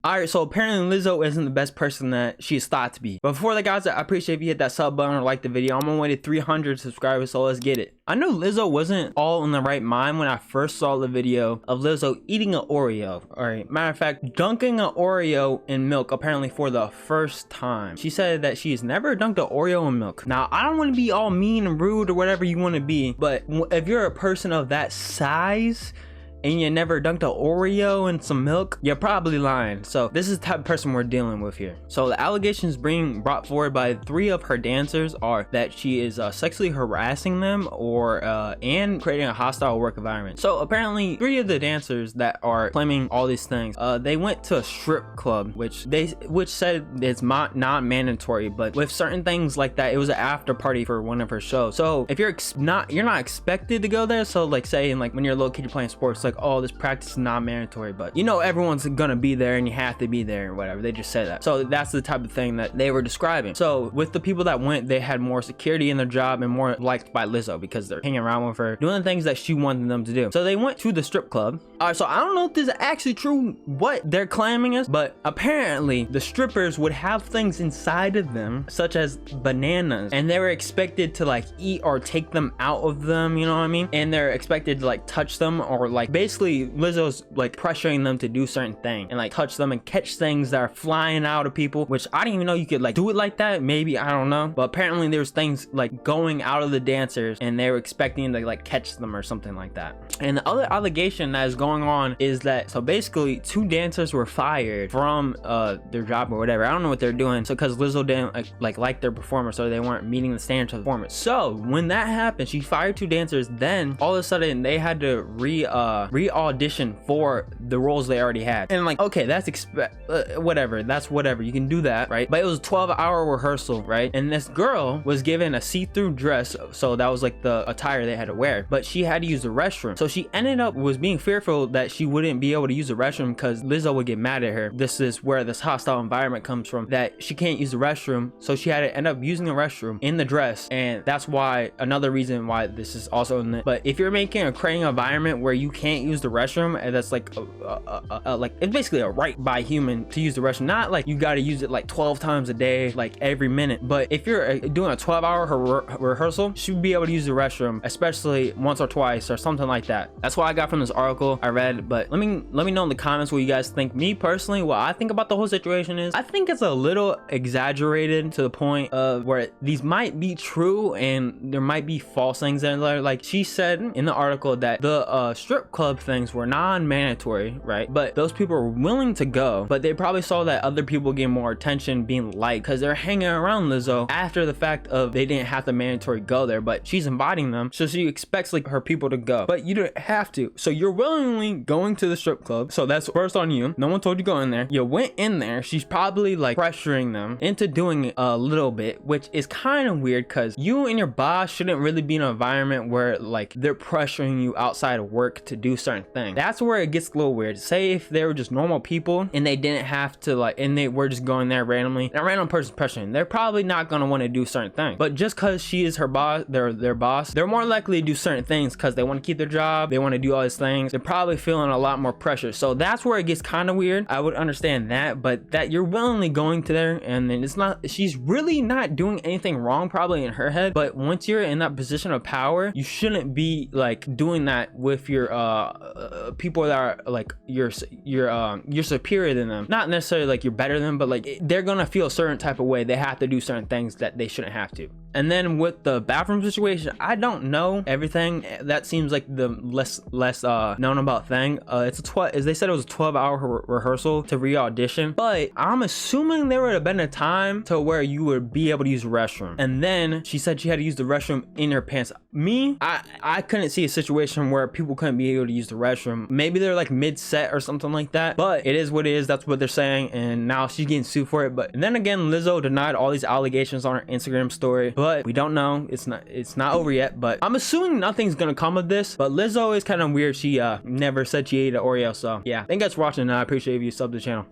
Alright, so apparently Lizzo isn't the best person that she's thought to be. But before that, guys, I appreciate if you hit that sub button or like the video. I'm on my way to 300 subscribers, so let's get it. I know Lizzo wasn't all in the right mind when I first saw the video of Lizzo eating an Oreo. Alright, matter of fact, dunking an Oreo in milk apparently for the first time. She said that she's never dunked an Oreo in milk. Now, I don't want to be all mean and rude or whatever you want to be, but if you're a person of that size and you never dunked an Oreo in some milk, you're probably lying. So this is the type of person we're dealing with here. So the allegations being brought forward by 3 of her dancers are that she is sexually harassing them or and creating a hostile work environment. So apparently 3 of the dancers that are claiming all these things, they went to a strip club, which said it's not mandatory, but with certain things like that, it was an after party for one of her shows. So if you're not expected to go there, so like say in like when you're a little kid, you're playing sports, like, oh, this practice is not mandatory, but you know everyone's gonna be there and you have to be there or whatever. They just said that. So that's the type of thing that they were describing. So with the people that went, they had more security in their job and more liked by Lizzo because they're hanging around with her, doing the things that she wanted them to do. So they went to the strip club. All right, so I don't know if this is actually true what they're claiming is, but apparently the strippers would have things inside of them such as bananas, and they were expected to like eat or take them out of them, you know what I mean? And they're expected to like touch them or like basically Lizzo's like pressuring them to do certain things and like touch them and catch things that are flying out of people, which I didn't even know you could like do it like that. Maybe, I don't know, but apparently there's things like going out of the dancers and they were expecting to like catch them or something like that. And the other allegation that is going on is that, so basically 2 dancers were fired from their job or whatever. I don't know what they're doing, so because Lizzo didn't like their performance, so they weren't meeting the standards of the performance. So when that happened, she fired 2 dancers, then all of a sudden they had to re-audition for the roles they already had. And like, okay, that's whatever, that's whatever, you can do that, right? But it was a 12-hour rehearsal, right? And this girl was given a see-through dress, so that was like the attire they had to wear, but she had to use the restroom. So she ended up was being fearful that she wouldn't be able to use the restroom because Lizzo would get mad at her. This is where this hostile environment comes from, that she can't use the restroom, so she had to end up using the restroom in the dress. And that's why, another reason why this is also in it. But if you're creating an environment where you can't use the restroom, and that's like like it's basically a right by human to use the restroom, not like you got to use it like 12 times a day, like every minute. But if you're doing a 12-hour rehearsal, you should be able to use the restroom, especially once or twice or something like that. That's what I got from this article I read. But let me know in the comments what you guys think. Me personally, what I think about the whole situation is I think it's a little exaggerated to the point of where these might be true and there might be false things in there. Like she said in the article that the strip club things were non-mandatory, right? But those people were willing to go, but they probably saw that other people get more attention being liked because they're hanging around Lizzo after the fact of they didn't have to mandatory go there, but she's inviting them, so she expects like her people to go, but you don't have to. So you're willingly going to the strip club, so that's first on you. No one told you to go in there. You went in there. She's probably like pressuring them into doing it a little bit, which is kind of weird because you and your boss shouldn't really be in an environment where like they're pressuring you outside of work to do certain things. That's where it gets a little weird. Say if they were just normal people and they didn't have to like, and they were just going there randomly, a random person pressuring, they're probably not going to want to do certain things. But just because she is her boss, their boss, they're more likely to do certain things because they want to keep their job, they want to do all these things. They're probably feeling a lot more pressure. So that's where it gets kind of weird. I would understand that, but that you're willingly going to there, and then it's not, she's really not doing anything wrong probably in her head, but once you're in that position of power, you shouldn't be like doing that with your people that are like you're superior than them. Not necessarily like you're better than them, but like they're gonna feel a certain type of way. They have to do certain things that they shouldn't have to. And then with the bathroom situation, I don't know everything. That seems like the less known about thing. It's as they said, it was a 12-hour rehearsal to re-audition, but I'm assuming there would have been a time to where you would be able to use the restroom. And then she said she had to use the restroom in her pants. Me, I couldn't see a situation where people couldn't be able to use the restroom. Maybe they're like mid-set or something like that, but it is what it is. That's what they're saying, and now she's getting sued for it. But then again, Lizzo denied all these allegations on her Instagram story, but we don't know. It's not over yet, but I'm assuming nothing's gonna come of this. But Lizzo is kind of weird. She never said she ate an Oreo. So yeah, thank you guys for watching, and I appreciate if you sub to the channel.